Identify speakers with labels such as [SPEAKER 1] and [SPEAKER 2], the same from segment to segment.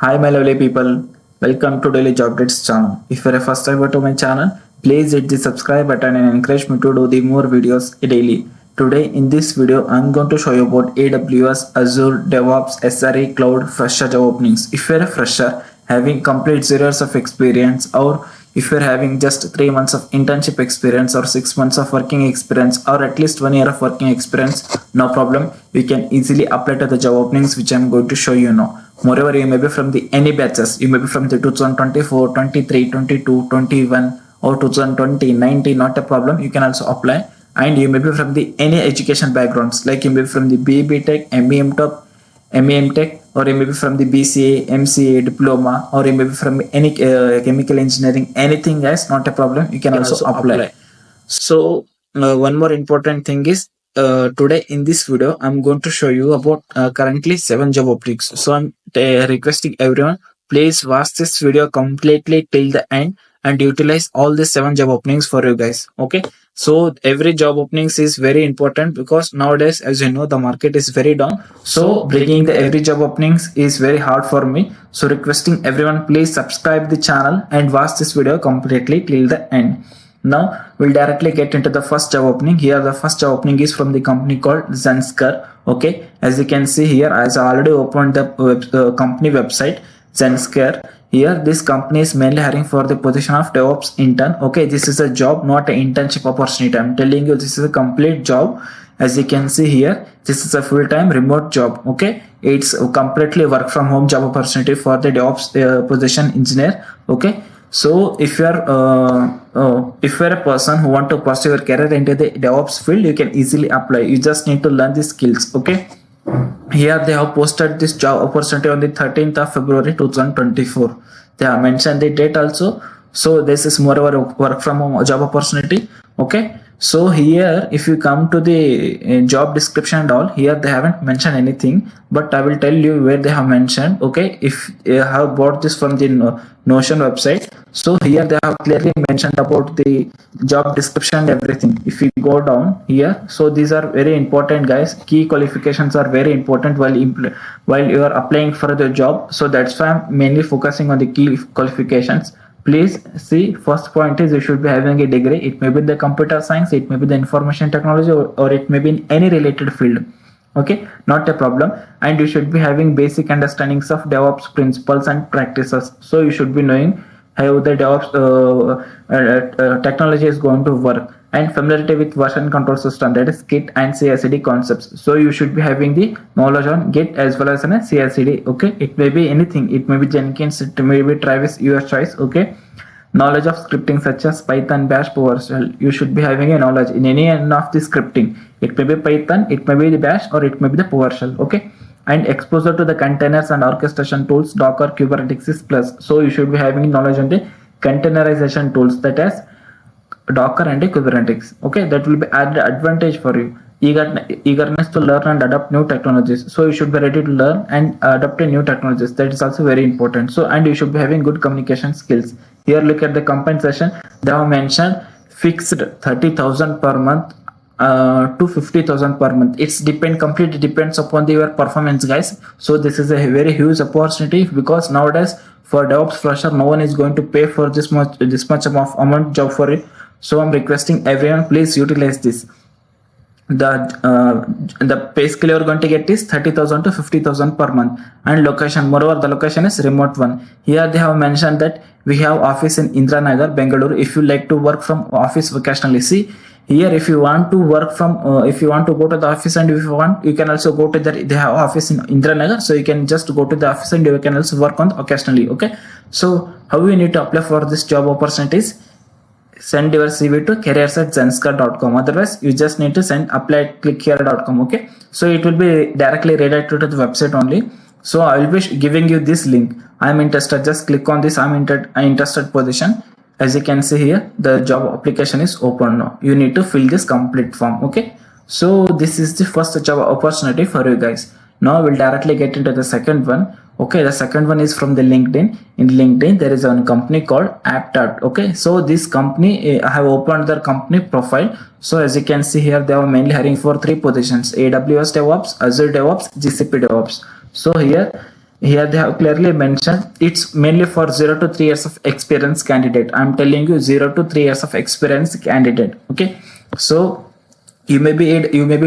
[SPEAKER 1] Hi my lovely people, welcome to Daily Job Updates channel. If you're a first timer to my channel, please hit the subscribe button and encourage me to do the more videos daily. Today in this video, I'm going to show you about AWS, AZURE, DEVOPS, SRE, Cloud, Fresher job openings. If you're a fresher having complete 0 years of experience, or if you're having just 3 months of internship experience or 6 months of working experience or at least 1 year of working experience, no problem. You can easily apply to the job openings which I'm going to show you now. Moreover, you may be from the any batches. You may be from the 2024, 23, 22, 21 or 2020, 19, not a problem. You can also apply. And you may be from the any education backgrounds, like you may be from the BB Tech, MEM Top, MEM Tech, or you may be from the BCA, MCA, diploma, or you may be from any chemical engineering, anything guys, not a problem. You can also apply. So one more important thing is today in this video I'm going to show you about currently 7 job openings. So I'm requesting everyone, please watch this video completely till the end and utilize all the 7 job openings for you guys. Okay, so every job openings is very important because nowadays, as you know, the market is very down. So bringing the every job openings is very hard for me. So requesting everyone, please subscribe the channel and watch this video completely till the end. Now we'll directly get into the first job opening. Here the first job opening is from the company called Zensar. Okay, as you can see here, as I already opened the company website Zensar. Here this company is mainly hiring for the position of DevOps intern. Okay, this is a job, not an internship opportunity. I'm telling you, this is a complete job. As you can see here, this is a full-time remote job. Okay, it's completely work from home job opportunity for the DevOps position engineer. Okay, so if you're a person who want to pursue your career into the DevOps field, you can easily apply. You just need to learn the skills. Okay, here they have posted this job opportunity on the 13th of February 2024. They have mentioned the date also. So this is more of a work from home job opportunity. Okay, so here if you come to the job description and all, here they haven't mentioned anything, but I will tell you where they have mentioned. Okay, if you have bought this from the Notion website, so here they have clearly mentioned about the job description and everything. If you go down here, so these are very important guys. Key qualifications are very important while you are applying for the job. So that's why I'm mainly focusing on the key qualifications. Please see, first point is you should be having a degree. It may be the computer science, it may be the information technology, or it may be in any related field. Okay, not a problem. And you should be having basic understandings of DevOps principles and practices. So you should be knowing how the DevOps technology is going to work, and familiarity with version control system, that is Git and CI/CD concepts. So you should be having the knowledge on Git as well as on CI/CD. Okay, it may be anything. It may be Jenkins, it may be Travis, your choice. Okay, knowledge of scripting such as Python, Bash, PowerShell. You should be having a knowledge in any one of the scripting. It may be Python, it may be the Bash, or it may be the PowerShell. Okay, and exposure to the containers and orchestration tools, Docker, Kubernetes is plus. So you should be having knowledge on the containerization tools, that is Docker and Kubernetes. Okay, that will be added advantage for you. Eagerness to learn and adapt new technologies. So you should be ready to learn and adapt to new technologies. That is also very important. So, and you should be having good communication skills. Here look at the compensation. They have mentioned fixed 30,000 per month to 50,000 per month. It's completely depends upon your performance, guys. So this is a very huge opportunity because nowadays for DevOps fresher, no one is going to pay for this much of amount job for it. So I'm requesting everyone, please utilize this. The pay scale you're going to get is 30,000 to 50,000 per month, and location, moreover the location is remote one. Here they have mentioned that we have office in Indranagar, Bengaluru. If you like to work from office occasionally, see here, if you want to work from if you want to go to the office, and if you want, you can also go to they have office in Indranagar, so you can just go to the office and you can also work on occasionally. Okay, so how you need to apply for this job opportunities? Send your CV to careers@zensar.com. Otherwise, you just need to send apply@clickhere.com. Okay, so it will be directly redirected to the website only. So I will be giving you this link. I'm interested. Just click on this. I'm interested position. As you can see here, the job application is open now. You need to fill this complete form. Okay, so this is the first job opportunity for you guys. Now we'll directly get into the second one. Okay, the second one is from the LinkedIn. In LinkedIn, there is a company called Appt. Okay, so this company, I have opened their company profile. So as you can see here, they are mainly hiring for 3 positions: AWS DEVOPS, Azure DEVOPS, GCP DEVOPS. So here Here they have clearly mentioned it's mainly for 0 to 3 years of experience candidate. I'm telling you 0 to 3 years of experience candidate. Okay, so you may be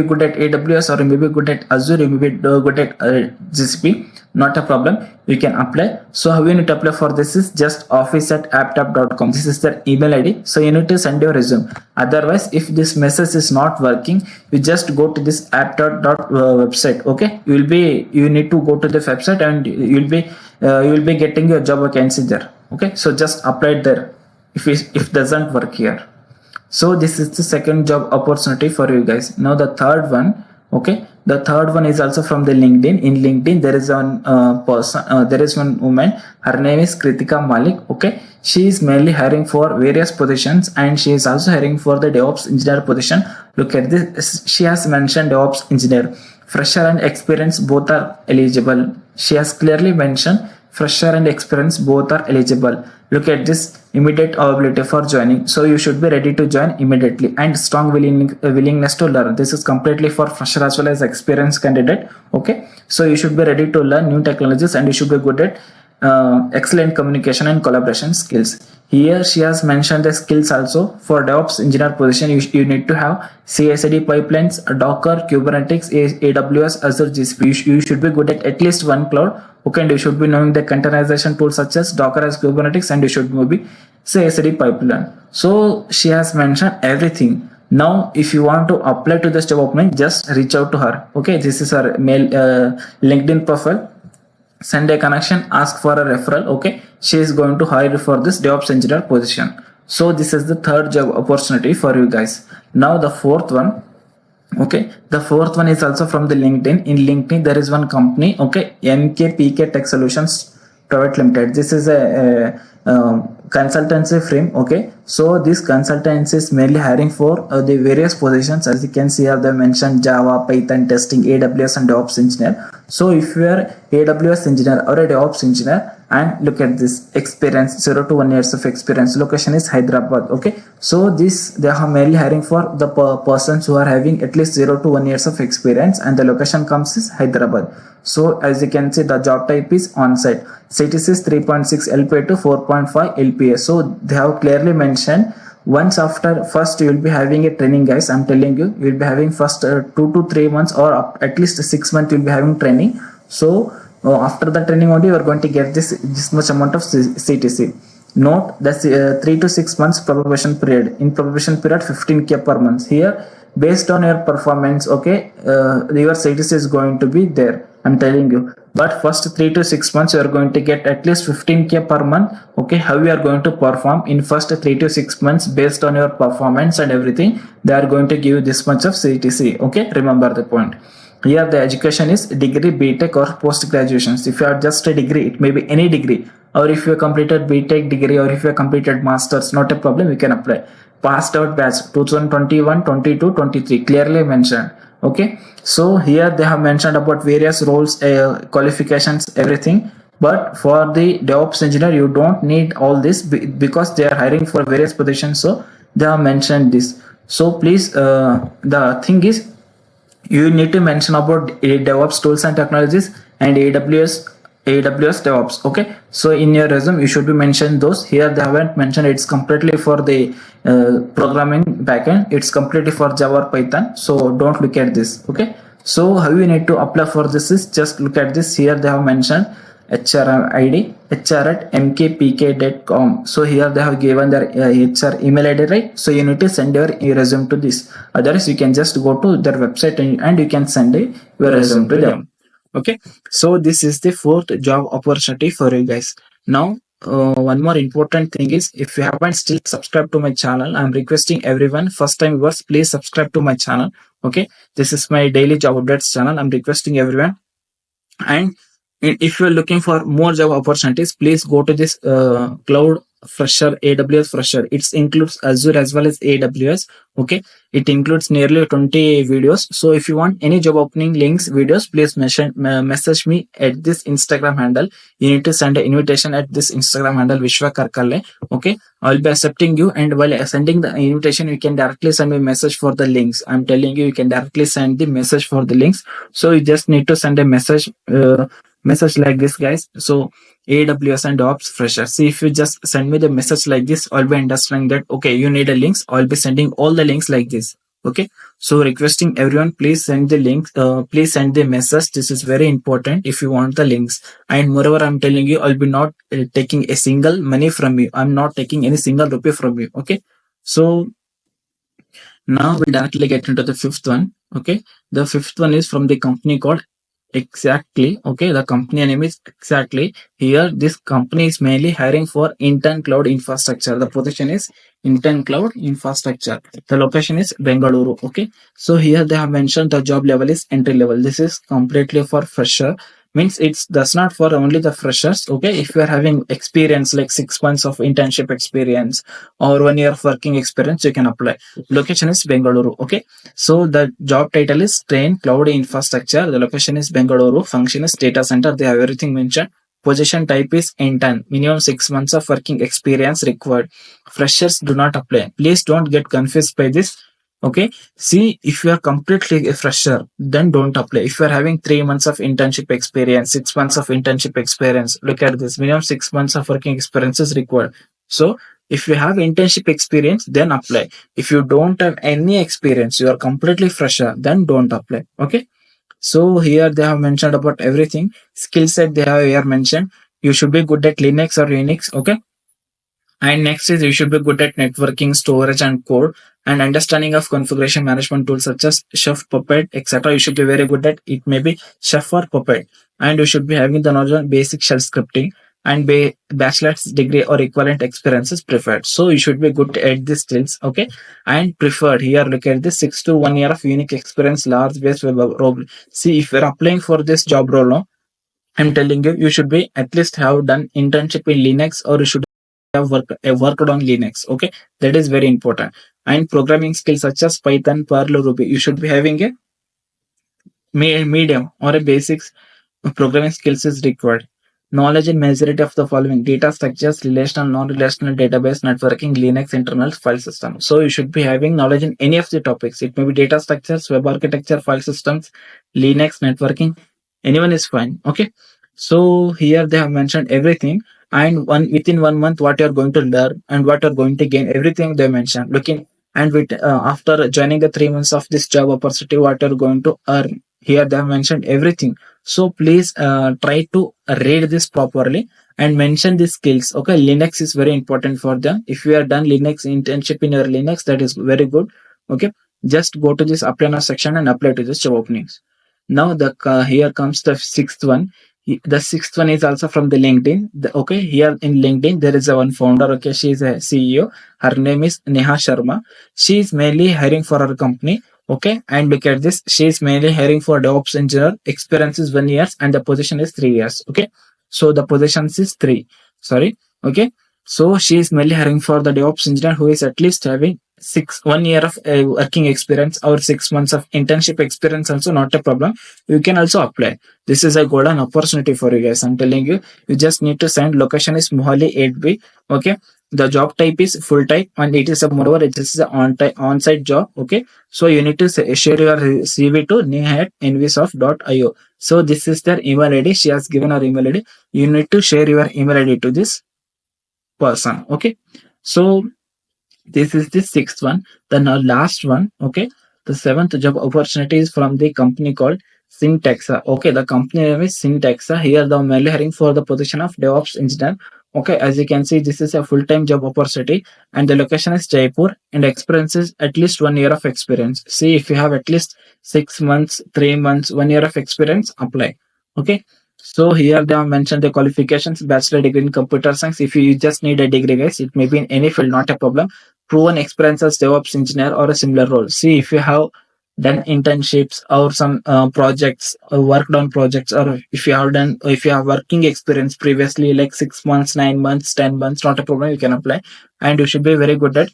[SPEAKER 1] good at AWS, or you may be good at Azure, you may be good at GCP. Not a problem, you can apply. So how you need to apply for this is just office@appt.com. This is their email ID. So you need to send your resume. Otherwise, if this message is not working, you just go to this appt website. Okay, you need to go to the website, and you will be getting your job vacancy there. Okay, so just apply it there if it doesn't work here. So this is the second job opportunity for you guys. Now the third one, okay, the third one is also from the LinkedIn. In LinkedIn, there is one there is one woman. Her name is Cria Malik. Okay, she is mainly hiring for various positions, and she is also hiring for the DevOps engineer position. Look at this. She has mentioned DevOps engineer. Fresher and experience both are eligible. She has clearly mentioned fresher and experience both are eligible. Look at this, immediate availability for joining. So you should be ready to join immediately, and strong willingness to learn. This is completely for fresher as well as experienced candidate. Okay, so you should be ready to learn new technologies, and you should be good at excellent communication and collaboration skills. Here she has mentioned the skills also. For DevOps engineer position, you need to have CI/CD pipelines, Docker, Kubernetes, AWS, Azure, GCP. You should be good at least one cloud. Okay, and you should be knowing the containerization tools such as Docker as Kubernetes, and you should maybe CI/CD pipeline. So she has mentioned everything. Now, if you want to apply to this job opening, just reach out to her. Okay, this is her mail, LinkedIn profile. Send a connection, ask for a referral. Okay, she is going to hire for this DevOps engineer position. So this is the third job opportunity for you guys. Now the fourth one. Okay, the fourth one is also from the LinkedIn. In LinkedIn, there is one company. Okay, MKPK Tech Solutions Private Limited. This is a consultancy firm. Okay, so this consultancy is mainly hiring for the various positions. As you can see here, they mentioned Java, Python testing, AWS, and DevOps engineer. So if you are AWS engineer or a DevOps engineer, and look at this experience, 0 to 1 years of experience, location is Hyderabad. Okay, so this they are mainly hiring for the persons who are having at least 0 to 1 years of experience, and the location comes is Hyderabad. So as you can see, the job type is on-site. CTC is 3.6 LPA to 4.5 LPA. So they have clearly mentioned once after first you will be having a training, guys. I'm telling you, you will be having first 2 to 3 months, or at least 6 months you will be having training. So after the training only you are going to get this much amount of CTC. Note that's 3 to 6 months probation period. In probation period, 15K per month. Here, based on your performance, okay, your CTC is going to be there. I'm telling you. But first 3 to 6 months, you are going to get at least 15K per month. Okay, how you are going to perform in first 3 to 6 months based on your performance and everything, they are going to give you this much of CTC. Okay, remember the point. Here the education is degree, BTech, or post graduations. If you are just a degree, it may be any degree. Or if you have completed BTech degree, or if you have completed masters, not a problem, you can apply. Passed out batch 2021, 22, 23, clearly mentioned. Okay, so here they have mentioned about various roles, qualifications, everything. But for the DevOps engineer, you don't need all this because they are hiring for various positions. So they have mentioned this. So please, the thing is, you need to mention about DevOps tools and technologies and AWS DevOps. Okay, so in your resume you should be mentioning those. Here they haven't mentioned. It's completely for the programming backend. It's completely for Java or Python. So don't look at this. Okay, so how you need to apply for this is just look at this. Here they have mentioned HR ID, hr@mkpk.com. So here they have given their HR email ID, right? So you need to send your resume to this. Otherwise, you can just go to their website and you can send your resume to them. Okay, so this is the fourth job opportunity for you guys. Now, one more important thing is, if you haven't still subscribed to my channel, I'm requesting everyone, first time viewers, please subscribe to my channel. Okay, this is my daily job updates channel. I'm requesting everyone. And if you're looking for more job opportunities, please go to this cloud fresher, AWS fresher. It includes Azure as well as AWS. Okay, it includes nearly 20 videos. So if you want any job opening links, videos, please message me at this Instagram handle. You need to send an invitation at this Instagram handle, Vishwa Karkale. Okay, I'll be accepting you, and while sending the invitation, you can directly send me a message for the links. I'm telling you, you can directly send the message for the links. So you just need to send a message message like this, guys. So AWS and DevOps fresher. See, if you just send me the message like this, I'll be understanding that okay, you need a links. I'll be sending all the links like this. Okay. So requesting everyone, please send the links. Please send the message. This is very important if you want the links. And moreover, I'm telling you, I'll be not taking a single money from you. I'm not taking any single rupee from you. Okay. So now we directly get into the fifth one. Okay. The fifth one is from the company called Exactly. Okay. The company name is Exactly. Here, this company is mainly hiring for intern cloud infrastructure. The position is intern cloud infrastructure. The location is Bengaluru. Okay. So here they have mentioned the job level is entry level. This is completely for fresher. Means it's does not for only the freshers. Okay. If you are having experience like 6 months of internship experience or 1 year of working experience, you can apply. Location is Bengaluru. Okay. So the job title is train cloud infrastructure. The location is Bengaluru. Function is data center. They have everything mentioned. Position type is intern. Minimum 6 months of working experience required. Freshers do not apply. Please don't get confused by this. Okay. See, if you are completely a fresher, then don't apply. If you are having 3 months of internship experience, 6 months of internship experience, look at this. Minimum 6 months of working experience is required. So if you have internship experience, then apply. If you don't have any experience, you are completely fresher, then don't apply. Okay. So here they have mentioned about everything. Skill set they have here mentioned. You should be good at Linux or Unix. Okay. And next is you should be good at networking, storage, and code, and understanding of configuration management tools such as Chef, Puppet, etc. You should be very good at it. Maybe Chef or Puppet, and you should be having the knowledge on basic shell scripting and bachelor's degree or equivalent experience is preferred. So you should be good at these skills. Okay, and preferred here. Look at this 6 to 1 year of unique experience, large base web role. See, if you're applying for this job role, no, I'm telling you, you should be at least have done internship in Linux or you should have worked on Linux. Okay, that is very important. And programming skills such as Python, Perl, Ruby, you should be having a medium or a basics programming skills is required. Knowledge in majority of the following: data structures, relational, non-relational database, networking, Linux, internal file system. So you should be having knowledge in any of the topics. It may be data structures, web architecture, file systems, Linux, networking. Anyone is fine. Okay. So here they have mentioned everything, and within 1 month what you are going to learn and what you are going to gain, everything they mentioned. Looking and with after joining the 3 months of this job opportunity, what you are going to earn. Here they have mentioned everything. So please try to read this properly and mention the skills. Okay, Linux is very important for them. If you are done Linux internship in your Linux, that is very good. Okay, just go to this apply now section and apply to this job openings. Now the here comes the sixth one. The sixth one is also from the LinkedIn. Okay, here in LinkedIn there is a one founder. Okay, she is a CEO. Her name is Niha Sharma. She is mainly hiring for her company. Okay, and look at this. She is mainly hiring for DevOps engineer. Experience is 1 year and the position is 3 years. Okay, so the positions is three. Sorry. Okay, so she is mainly hiring for the DevOps engineer who is at least having 1 year of working experience or 6 months of internship experience. Also, not a problem. You can also apply. This is a golden opportunity for you guys. I'm telling you. You just need to send. Location is Mohali 8B. Okay. The job type is full time and it is a moreover it is an on-site job. Okay, so you need to share your CV to niha@nvsoft.io. So this is their email ID. She has given her email ID. You need to share your email ID to this person. Okay, so this is the sixth one. The last one. Okay, the seventh job opportunity is from the company called Syntaxa. Okay, the company name is Syntaxa. Here the mainly hiring for the position of DevOps engineer. Okay, as you can see, this is a full-time job opportunity and the location is Jaipur and experience is at least 1 year of experience. See, if you have at least 6 months, 3 months, 1 year of experience, apply. Okay. So here they have mentioned the qualifications: bachelor degree in computer science. If you just need a degree, guys, it may be in any field, not a problem. Proven experience as DevOps engineer or a similar role. See, if you have done internships or some projects or worked on projects, or if you have working experience previously like 6 months, 9 months, 10 months, not a problem, you can apply. And you should be very good at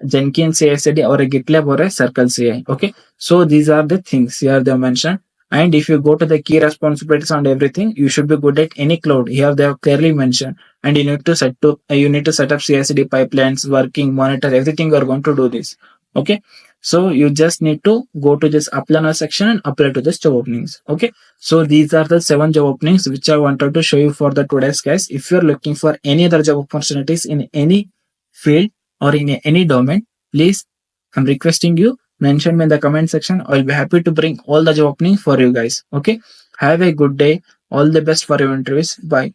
[SPEAKER 1] Jenkins CI/CD or a GitLab or a Circle CI. Okay, so these are the things here they mentioned. And if you go to the key responsibilities and everything, you should be good at any cloud. Here they have clearly mentioned. And you need to set up CI/CD pipelines, working, monitor everything. You are going to do this. Okay. So you just need to go to this apply now section and apply to this job openings. Okay. So these are the 7 job openings which I wanted to show you for the today's guys. If you're looking for any other job opportunities in any field or in any domain, please, I'm requesting you, mention me in the comment section. I'll be happy to bring all the job openings for you guys. Okay. Have a good day. All the best for your interviews. Bye.